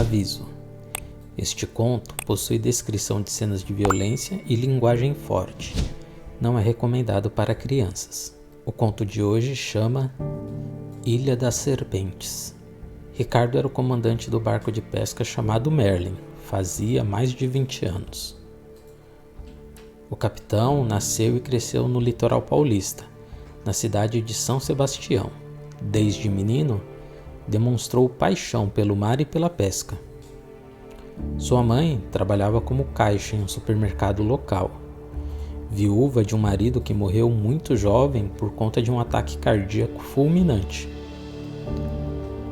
Aviso: este conto possui descrição de cenas de violência e linguagem forte. Não é recomendado para crianças. O conto de hoje chama Ilha das Serpentes. Ricardo era o comandante do barco de pesca chamado Merlin. Fazia mais de 20 anos. O capitão nasceu e cresceu no litoral paulista, na cidade de São Sebastião. Desde menino, demonstrou paixão pelo mar e pela pesca. Sua mãe trabalhava como caixa em um supermercado local. Viúva de um marido que morreu muito jovem por conta de um ataque cardíaco fulminante.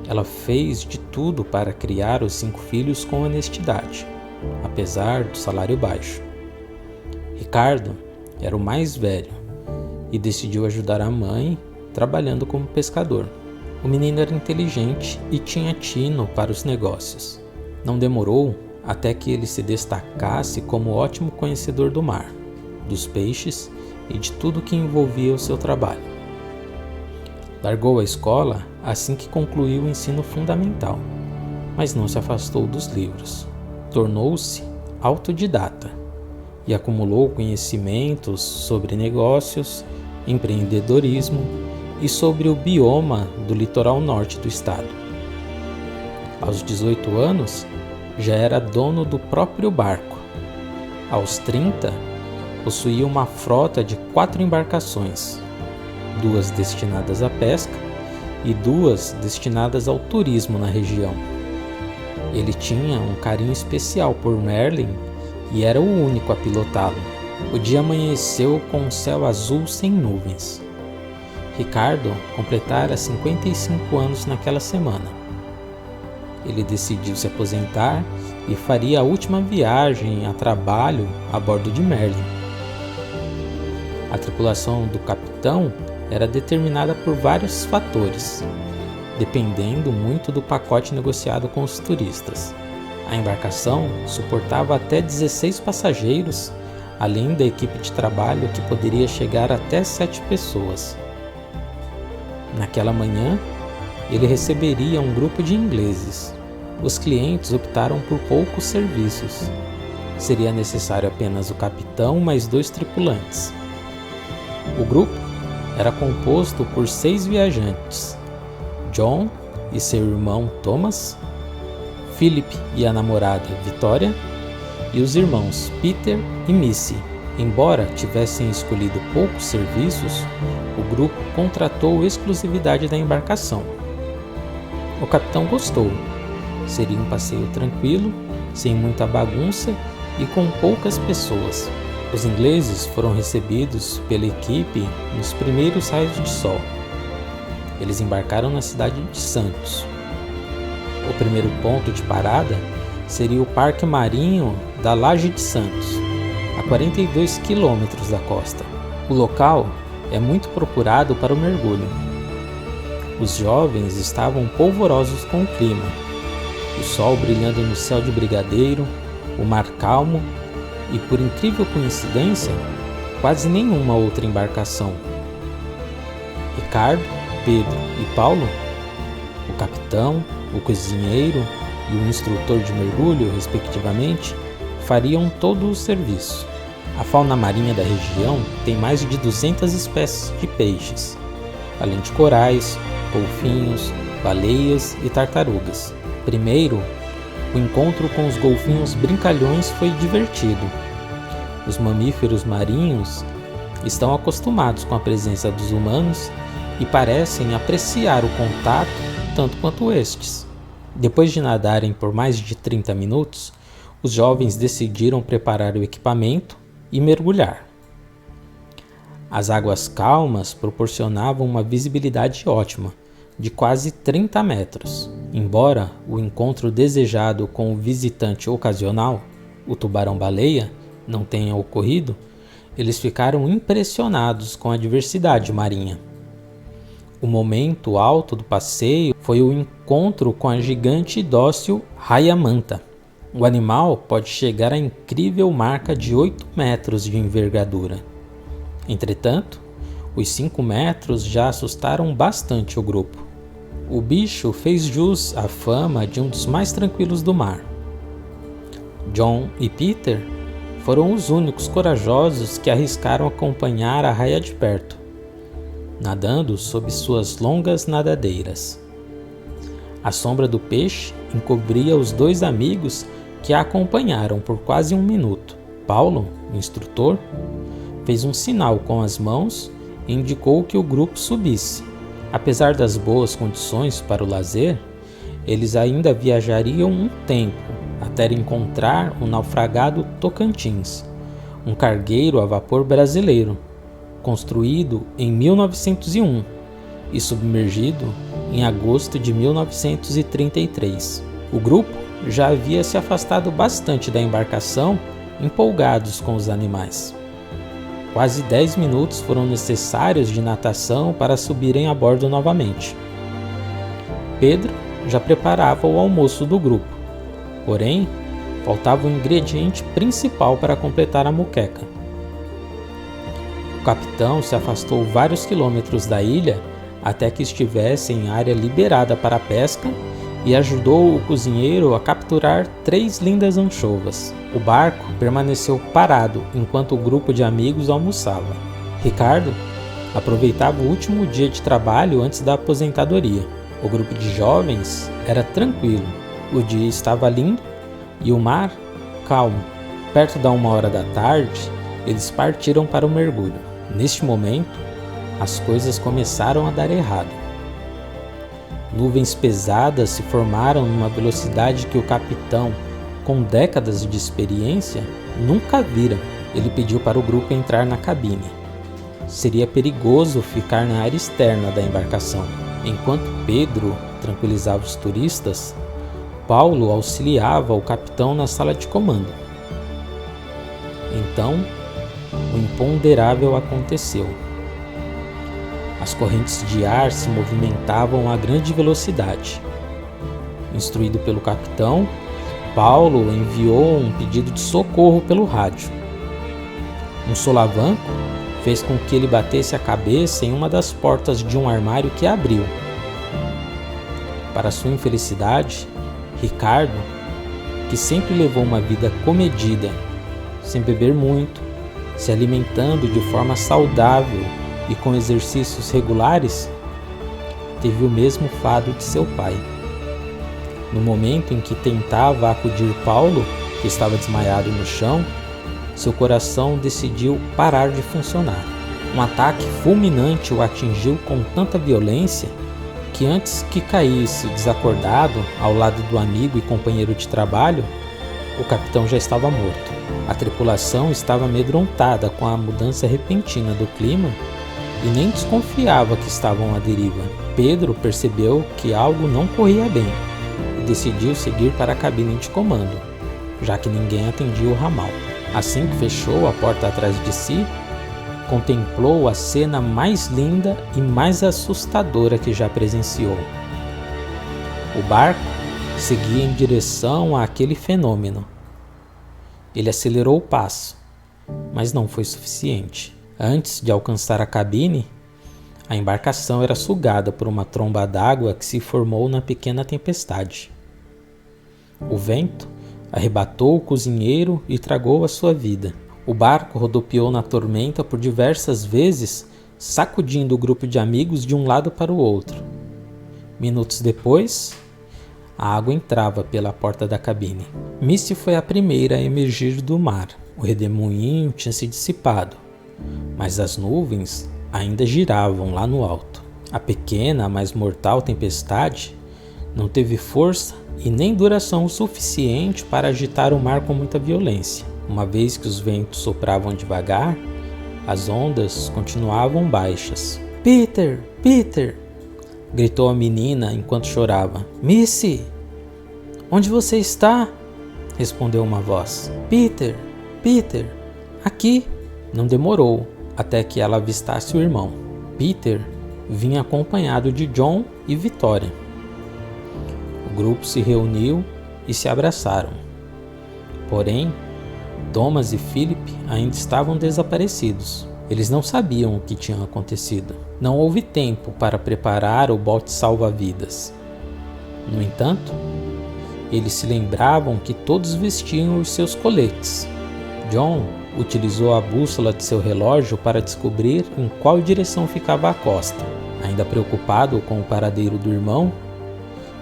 Ela fez de tudo para criar os 5 filhos com honestidade, apesar do salário baixo. Ricardo era o mais velho e decidiu ajudar a mãe trabalhando como pescador. O menino era inteligente e tinha tino para os negócios. Não demorou até que ele se destacasse como ótimo conhecedor do mar, dos peixes e de tudo que envolvia o seu trabalho. Largou a escola assim que concluiu o ensino fundamental, mas não se afastou dos livros. Tornou-se autodidata e acumulou conhecimentos sobre negócios, empreendedorismo e sobre o bioma do litoral norte do estado. Aos 18 anos, já era dono do próprio barco. Aos 30, possuía uma frota de 4 embarcações, 2 destinadas à pesca e 2 destinadas ao turismo na região. Ele tinha um carinho especial por Merlin e era o único a pilotá-lo. O dia amanheceu com um céu azul sem nuvens. Ricardo completara 55 anos naquela semana. Ele decidiu se aposentar e faria a última viagem a trabalho a bordo de Merlin. A tripulação do capitão era determinada por vários fatores, dependendo muito do pacote negociado com os turistas. A embarcação suportava até 16 passageiros, além da equipe de trabalho que poderia chegar até 7 pessoas. Naquela manhã, ele receberia um grupo de ingleses. Os clientes optaram por poucos serviços. Seria necessário apenas o capitão mais 2 tripulantes. O grupo era composto por 6 viajantes: John e seu irmão Thomas, Philip e a namorada Victoria, e os irmãos Peter e Missy. Embora tivessem escolhido poucos serviços, o grupo contratou exclusividade da embarcação. O capitão gostou. Seria um passeio tranquilo, sem muita bagunça e com poucas pessoas. Os ingleses foram recebidos pela equipe nos primeiros raios de sol. Eles embarcaram na cidade de Santos. O primeiro ponto de parada seria o Parque Marinho da Laje de Santos, a 42 quilômetros da costa. O local é muito procurado para o mergulho. Os jovens estavam polvorosos com o clima, o sol brilhando no céu de brigadeiro, o mar calmo e, por incrível coincidência, quase nenhuma outra embarcação. Ricardo, Pedro e Paulo, o capitão, o cozinheiro e o instrutor de mergulho, respectivamente, fariam todo o serviço. A fauna marinha da região tem mais de 200 espécies de peixes, além de corais, golfinhos, baleias e tartarugas. Primeiro, o encontro com os golfinhos brincalhões foi divertido. Os mamíferos marinhos estão acostumados com a presença dos humanos e parecem apreciar o contato tanto quanto estes. Depois de nadarem por mais de 30 minutos, os jovens decidiram preparar o equipamento e mergulhar. As águas calmas proporcionavam uma visibilidade ótima, de quase 30 metros. Embora o encontro desejado com o visitante ocasional, o tubarão-baleia, não tenha ocorrido, eles ficaram impressionados com a diversidade marinha. O momento alto do passeio foi o encontro com a gigante e dócil raia-manta. O animal pode chegar à incrível marca de 8 metros de envergadura. Entretanto, os 5 metros já assustaram bastante o grupo. O bicho fez jus à fama de um dos mais tranquilos do mar. John e Peter foram os únicos corajosos que arriscaram acompanhar a raia de perto, nadando sob suas longas nadadeiras. A sombra do peixe encobria os dois amigos que a acompanharam por quase 1 minuto. Paulo, o instrutor, fez um sinal com as mãos e indicou que o grupo subisse. Apesar das boas condições para o lazer, eles ainda viajariam um tempo até encontrar o naufragado Tocantins, um cargueiro a vapor brasileiro, construído em 1901 e submergido em agosto de 1933. O grupo já havia se afastado bastante da embarcação, empolgados com os animais. Quase 10 minutos foram necessários de natação para subirem a bordo novamente. Pedro já preparava o almoço do grupo, porém, faltava o ingrediente principal para completar a moqueca. O capitão se afastou vários quilômetros da ilha até que estivesse em área liberada para a pesca e ajudou o cozinheiro a capturar 3 lindas anchovas. O barco permaneceu parado enquanto o grupo de amigos almoçava. Ricardo aproveitava o último dia de trabalho antes da aposentadoria. O grupo de jovens era tranquilo, o dia estava lindo e o mar calmo. Perto da 1h da tarde, eles partiram para o mergulho. Neste momento, as coisas começaram a dar errado. Nuvens pesadas se formaram numa velocidade que o capitão, com décadas de experiência, nunca vira. Ele pediu para o grupo entrar na cabine. Seria perigoso ficar na área externa da embarcação. Enquanto Pedro tranquilizava os turistas, Paulo auxiliava o capitão na sala de comando. Então, o imponderável aconteceu. As correntes de ar se movimentavam a grande velocidade. Instruído pelo capitão, Paulo enviou um pedido de socorro pelo rádio. Um solavanco fez com que ele batesse a cabeça em uma das portas de um armário que abriu. Para sua infelicidade, Ricardo, que sempre levou uma vida comedida, sem beber muito, se alimentando de forma saudável e com exercícios regulares, teve o mesmo fado de seu pai. No momento em que tentava acudir Paulo, que estava desmaiado no chão, seu coração decidiu parar de funcionar. Um ataque fulminante o atingiu com tanta violência que antes que caísse desacordado ao lado do amigo e companheiro de trabalho, o capitão já estava morto. A tripulação estava amedrontada com a mudança repentina do clima e nem desconfiava que estavam à deriva. Pedro percebeu que algo não corria bem e decidiu seguir para a cabine de comando, já que ninguém atendia o ramal. Assim que fechou a porta atrás de si, contemplou a cena mais linda e mais assustadora que já presenciou. O barco seguia em direção àquele fenômeno. Ele acelerou o passo, mas não foi suficiente. Antes de alcançar a cabine, a embarcação era sugada por uma tromba d'água que se formou na pequena tempestade. O vento arrebatou o cozinheiro e tragou a sua vida. O barco rodopiou na tormenta por diversas vezes, sacudindo o grupo de amigos de um lado para o outro. Minutos depois, a água entrava pela porta da cabine. Missy foi a primeira a emergir do mar. O redemoinho tinha se dissipado, mas as nuvens ainda giravam lá no alto. A pequena, mas mortal tempestade não teve força e nem duração o suficiente para agitar o mar com muita violência. Uma vez que os ventos sopravam devagar, as ondas continuavam baixas. "Peter! Peter!" gritou a menina enquanto chorava. "Missy! Onde você está?" respondeu uma voz. "Peter! Peter! Aqui!" Não demorou até que ela avistasse o irmão. Peter vinha acompanhado de John e Vitória. O grupo se reuniu e se abraçaram. Porém, Thomas e Philip ainda estavam desaparecidos. Eles não sabiam o que tinha acontecido. Não houve tempo para preparar o bote salva-vidas. No entanto, eles se lembravam que todos vestiam os seus coletes. John utilizou a bússola de seu relógio para descobrir em qual direção ficava a costa. Ainda preocupado com o paradeiro do irmão,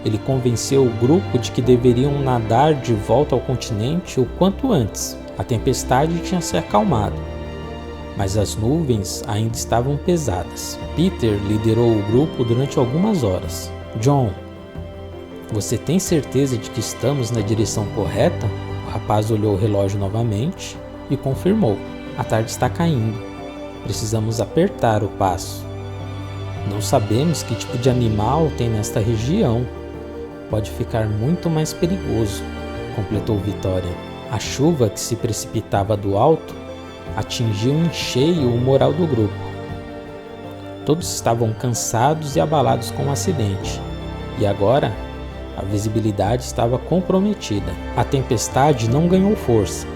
ele convenceu o grupo de que deveriam nadar de volta ao continente o quanto antes. A tempestade tinha se acalmado, mas as nuvens ainda estavam pesadas. Peter liderou o grupo durante algumas horas. John, você tem certeza de que estamos na direção correta? O rapaz olhou o relógio novamente e confirmou. A tarde está caindo. Precisamos apertar o passo. Não sabemos que tipo de animal tem nesta região. Pode ficar muito mais perigoso, completou Vitória. A chuva que se precipitava do alto atingiu em cheio o moral do grupo. Todos estavam cansados e abalados com o acidente, e agora a visibilidade estava comprometida. A tempestade não ganhou força,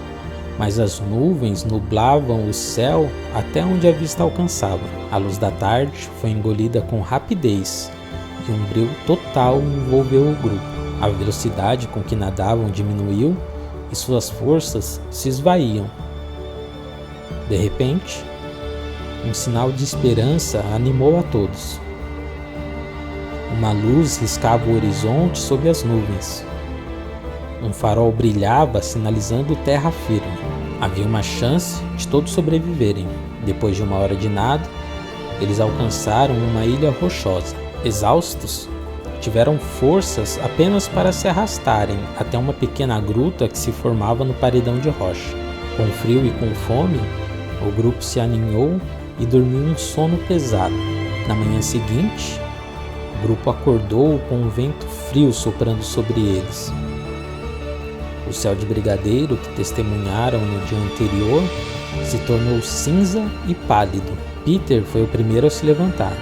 mas as nuvens nublavam o céu até onde a vista alcançava. A luz da tarde foi engolida com rapidez e um brilho total envolveu o grupo. A velocidade com que nadavam diminuiu e suas forças se esvaíam. De repente, um sinal de esperança animou a todos. Uma luz riscava o horizonte sob as nuvens. Um farol brilhava, sinalizando terra firme. Havia uma chance de todos sobreviverem. Depois de uma hora de nado, eles alcançaram uma ilha rochosa. Exaustos, tiveram forças apenas para se arrastarem até uma pequena gruta que se formava no paredão de rocha. Com frio e com fome, o grupo se aninhou e dormiu um sono pesado. Na manhã seguinte, o grupo acordou com um vento frio soprando sobre eles. O céu de brigadeiro que testemunharam no dia anterior se tornou cinza e pálido. Peter foi o primeiro a se levantar.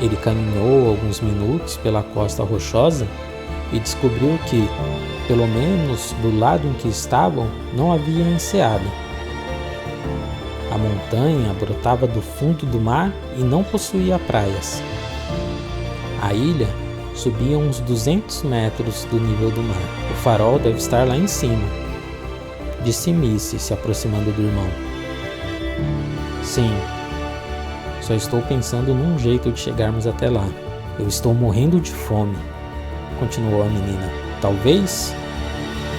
Ele caminhou alguns minutos pela costa rochosa e descobriu que, pelo menos do lado em que estavam, não havia enseada. A montanha brotava do fundo do mar e não possuía praias. A ilha subia uns 200 metros do nível do mar. O farol deve estar lá em cima, disse Missy, se aproximando do irmão. Sim, só estou pensando num jeito de chegarmos até lá. Eu estou morrendo de fome, continuou a menina. Talvez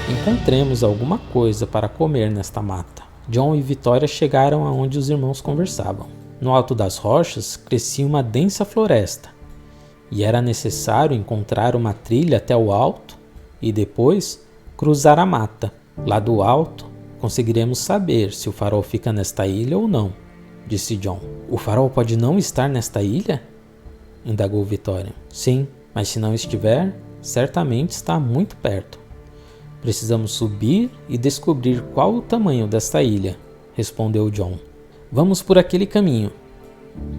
encontremos alguma coisa para comer nesta mata. John e Vitória chegaram aonde os irmãos conversavam. No alto das rochas crescia uma densa floresta, e era necessário encontrar uma trilha até o alto e depois cruzar a mata. Lá do alto, conseguiremos saber se o farol fica nesta ilha ou não, disse John. O farol pode não estar nesta ilha? Indagou Vitória. Sim, mas se não estiver, certamente está muito perto. Precisamos subir e descobrir qual o tamanho desta ilha, respondeu John. Vamos por aquele caminho.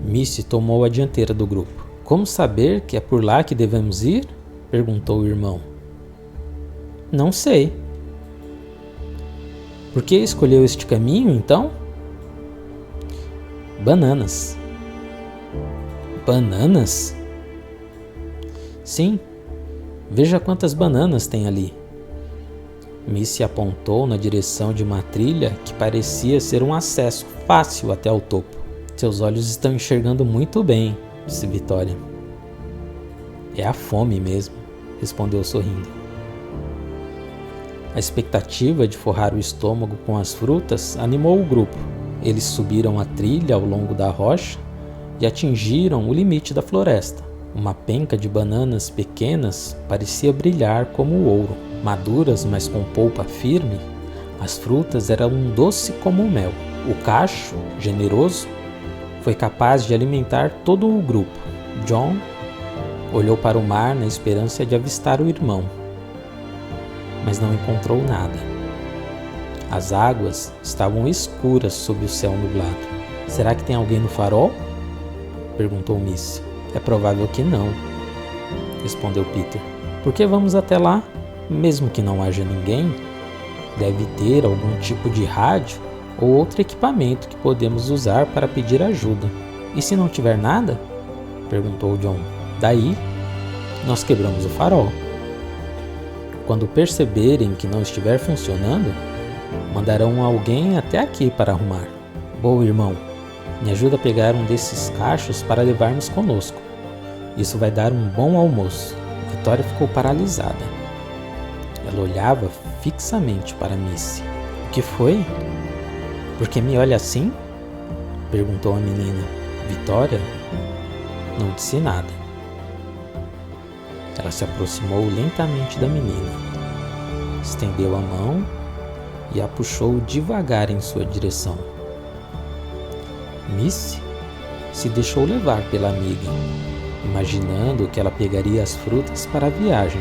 Missy tomou a dianteira do grupo. Como saber que é por lá que devemos ir? Perguntou o irmão. Não sei. Por que escolheu este caminho, então? Bananas. Bananas? Sim. Veja quantas bananas tem ali. Missy apontou na direção de uma trilha que parecia ser um acesso fácil até o topo. Seus olhos estão enxergando muito bem, disse Vitória. É a fome mesmo, respondeu sorrindo. A expectativa de forrar o estômago com as frutas animou o grupo. Eles subiram a trilha ao longo da rocha e atingiram o limite da floresta. Uma penca de bananas pequenas parecia brilhar como o ouro. Maduras, mas com polpa firme, as frutas eram doce como o mel. O cacho, generoso, foi capaz de alimentar todo o grupo. John olhou para o mar na esperança de avistar o irmão, mas não encontrou nada. As águas estavam escuras sob o céu nublado. Será que tem alguém no farol? Perguntou Missy. É provável que não, respondeu Peter. Por que vamos até lá? Mesmo que não haja ninguém, deve ter algum tipo de rádio ou outro equipamento que podemos usar para pedir ajuda. E se não tiver nada? Perguntou John. Daí, nós quebramos o farol. Quando perceberem que não estiver funcionando, mandarão alguém até aqui para arrumar. Boa, irmão, me ajuda a pegar um desses cachos para levarmos conosco. Isso vai dar um bom almoço. Vitória ficou paralisada. Ela olhava fixamente para Missy. O que foi? Por que me olha assim? Perguntou a menina. Vitória não disse nada. Ela se aproximou lentamente da menina, estendeu a mão e a puxou devagar em sua direção. Missy se deixou levar pela amiga, imaginando que ela pegaria as frutas para a viagem.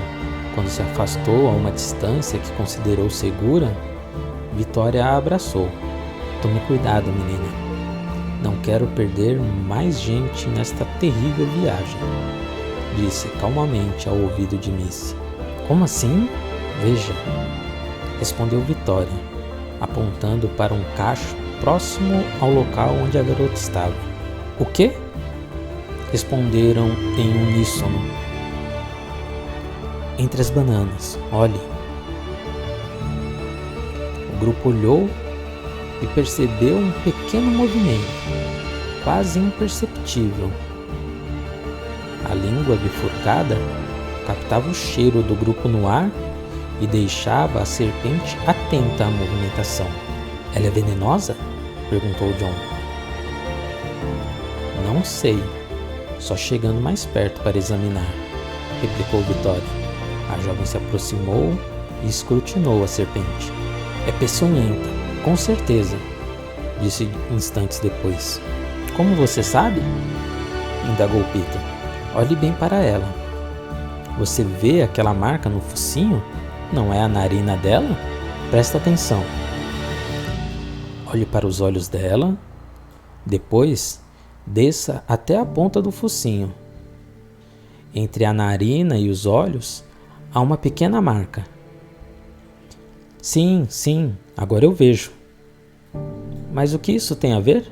Quando se afastou a uma distância que considerou segura, Vitória a abraçou. Tome cuidado, menina. Não quero perder mais gente nesta terrível viagem, disse calmamente ao ouvido de Missy. Como assim? Veja, respondeu Vitória, apontando para um cacho próximo ao local onde a garota estava. O quê? Responderam em uníssono. Entre as bananas, olhe. O grupo olhou e percebeu um pequeno movimento, quase imperceptível. A língua bifurcada captava o cheiro do grupo no ar e deixava a serpente atenta à movimentação. Ela é venenosa? Perguntou John. Não sei, só chegando mais perto para examinar, replicou Vitória. A jovem se aproximou e escrutinou a serpente. É peçonhenta, com certeza, disse instantes depois. Como você sabe? Indagou Peter. Olhe bem para ela. Você vê aquela marca no focinho? Não é a narina dela? Presta atenção. Olhe para os olhos dela. Depois, desça até a ponta do focinho. Entre a narina e os olhos, há uma pequena marca. Sim, agora eu vejo. Mas o que isso tem a ver?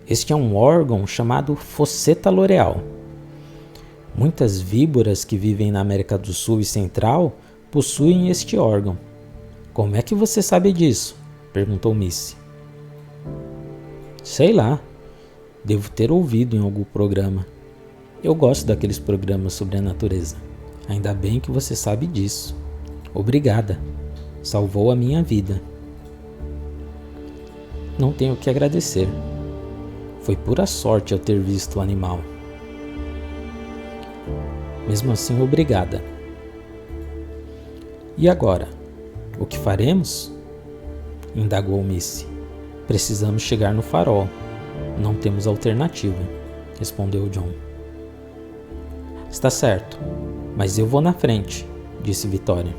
Este é um órgão chamado fosseta loreal. Muitas víboras que vivem na América do Sul e Central possuem este órgão. Como é que você sabe disso? Perguntou Missy. Sei lá. Devo ter ouvido em algum programa. Eu gosto daqueles programas sobre a natureza. Ainda bem que você sabe disso. Obrigada. Salvou a minha vida. Não tenho o que agradecer. Foi pura sorte eu ter visto o animal. Mesmo assim, obrigada. E agora? O que faremos? Indagou Missy. Precisamos chegar no farol. Não temos alternativa, respondeu John. Está certo, mas eu vou na frente, disse Vitória.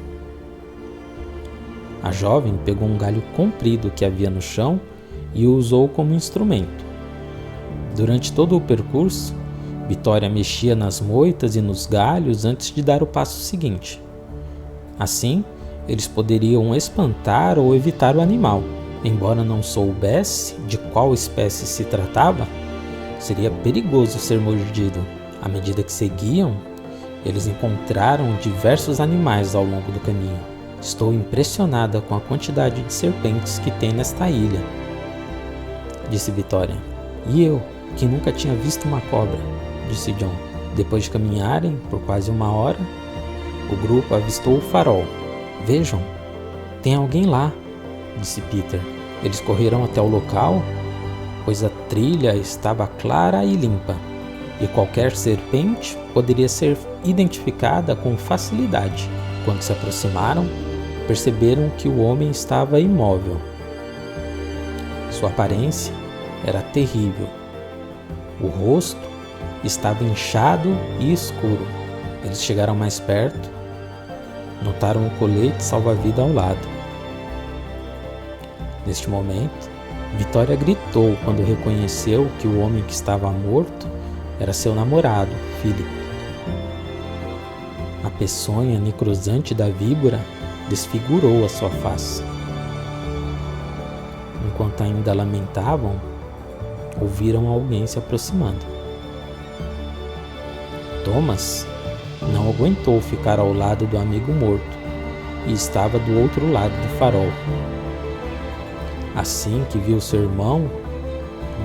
A jovem pegou um galho comprido que havia no chão e o usou como instrumento. Durante todo o percurso, Vitória mexia nas moitas e nos galhos antes de dar o passo seguinte. Assim, eles poderiam espantar ou evitar o animal. Embora não soubesse de qual espécie se tratava, seria perigoso ser mordido. À medida que seguiam, eles encontraram diversos animais ao longo do caminho. Estou impressionada com a quantidade de serpentes que tem nesta ilha, disse Vitória. E eu, que nunca tinha visto uma cobra, disse John. Depois de caminharem por quase 1 hora, o grupo avistou o farol. Vejam, tem alguém lá, disse Peter. Eles correram até o local, pois a trilha estava clara e limpa, e qualquer serpente poderia ser identificada com facilidade. Quando se aproximaram, perceberam que o homem estava imóvel. Sua aparência era terrível. O rosto estava inchado e escuro. Eles chegaram mais perto, notaram o colete salva-vida ao lado. Neste momento, Vitória gritou quando reconheceu que o homem que estava morto era seu namorado, Philip. A peçonha necrosante da víbora desfigurou a sua face. enquanto ainda lamentavam, ouviram alguém se aproximando. Thomas não aguentou ficar ao lado do amigo morto e estava do outro lado do farol. Assim que viu seu irmão,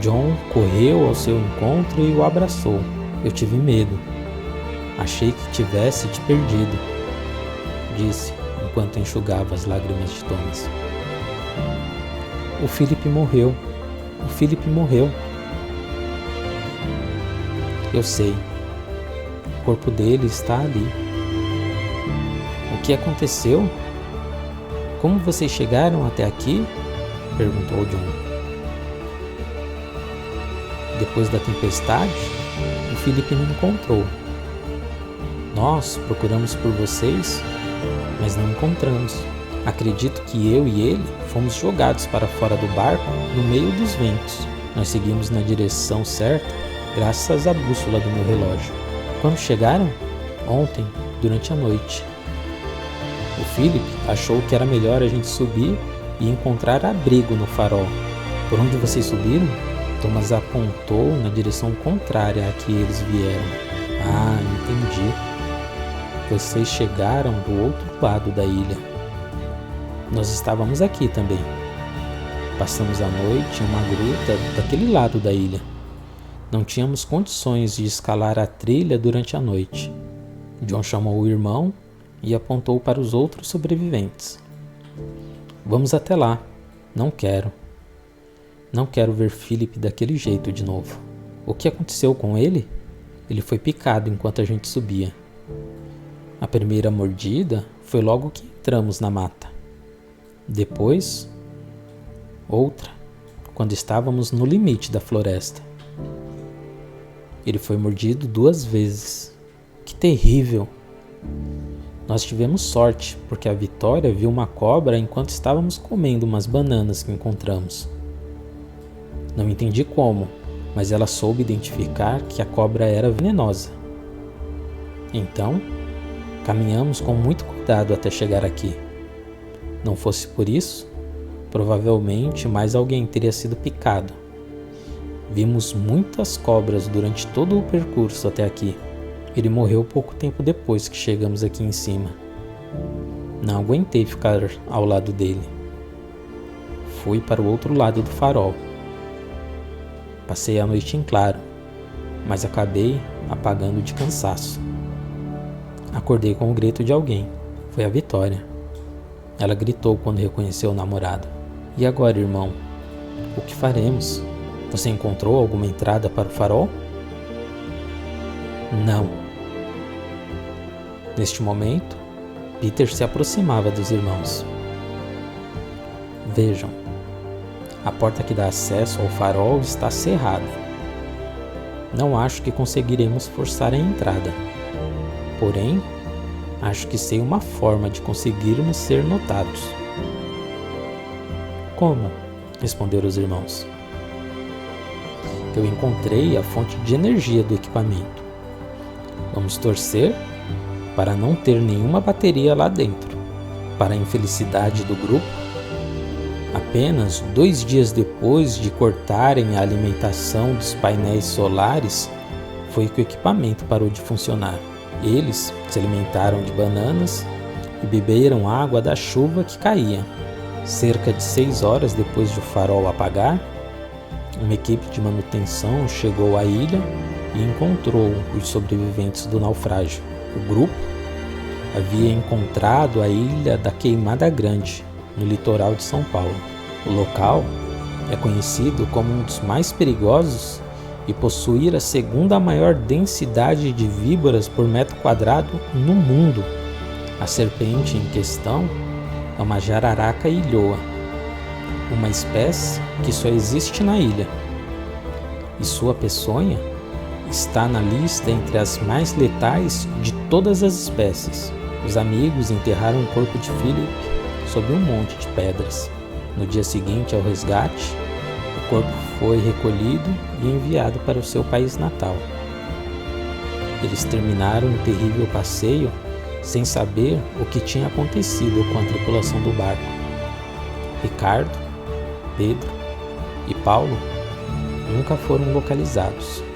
John correu ao seu encontro e o abraçou. Eu tive medo. Achei que tivesse te perdido, disse enquanto enxugava as lágrimas de Thomas. O Philip morreu. O Philip morreu. Eu sei. O corpo dele está ali. O que aconteceu? Como vocês chegaram até aqui? Perguntou John. Depois da tempestade, o Philip me encontrou. Nós procuramos por vocês, mas não encontramos. Acredito que eu e ele fomos jogados para fora do barco no meio dos ventos. Nós seguimos na direção certa graças à bússola do meu relógio. Quando chegaram? Ontem, durante a noite. O Philip achou que era melhor a gente subir e encontrar abrigo no farol. Por onde vocês subiram? Thomas apontou na direção contrária a que eles vieram. Ah, entendi. Vocês chegaram do outro lado da ilha. Nós estávamos aqui também. Passamos a noite em uma gruta daquele lado da ilha. Não tínhamos condições de escalar a trilha durante a noite. John chamou o irmão e apontou para os outros sobreviventes. Vamos até lá. Não quero. Não quero ver Philip daquele jeito de novo. O que aconteceu com ele? Ele foi picado enquanto a gente subia. A primeira mordida foi logo que entramos na mata. Depois, outra, quando estávamos no limite da floresta. Ele foi mordido 2 vezes. Que terrível! Nós tivemos sorte, porque a Vitória viu uma cobra enquanto estávamos comendo umas bananas que encontramos. Não entendi como, mas ela soube identificar que a cobra era venenosa. Então, caminhamos com muito cuidado até chegar aqui. Não fosse por isso, provavelmente mais alguém teria sido picado. Vimos muitas cobras durante todo o percurso até aqui. Ele morreu pouco tempo depois que chegamos aqui em cima. Não aguentei ficar ao lado dele. Fui para o outro lado do farol. Passei a noite em claro, mas acabei apagando de cansaço. Acordei com o grito de alguém. Foi a Vitória. Ela gritou quando reconheceu o namorado. E agora, irmão? O que faremos? Você encontrou alguma entrada para o farol? Não. Neste momento, Peter se aproximava dos irmãos. Vejam, a porta que dá acesso ao farol está cerrada. Não acho que conseguiremos forçar a entrada. Porém, acho que sei uma forma de conseguirmos ser notados. Como? Responderam os irmãos. Eu encontrei a fonte de energia do equipamento. Vamos torcer para não ter nenhuma bateria lá dentro. Para a infelicidade do grupo, apenas 2 dias depois de cortarem a alimentação dos painéis solares, foi que o equipamento parou de funcionar. Eles se alimentaram de bananas e beberam água da chuva que caía. Cerca de 6 horas depois de o farol apagar, uma equipe de manutenção chegou à ilha e encontrou os sobreviventes do naufrágio. O grupo havia encontrado a ilha da Queimada Grande, no litoral de São Paulo. O local é conhecido como um dos mais perigosos e possui a 2ª maior densidade de víboras por metro quadrado no mundo. A serpente em questão é uma jararaca ilhoa, uma espécie que só existe na ilha, e sua peçonha está na lista entre as mais letais de todas as espécies. Os amigos enterraram o corpo de Philip sob um monte de pedras. No dia seguinte ao resgate, o corpo foi recolhido e enviado para o seu país natal. Eles terminaram um terrível passeio sem saber o que tinha acontecido com a tripulação do barco. Ricardo, Pedro e Paulo nunca foram localizados.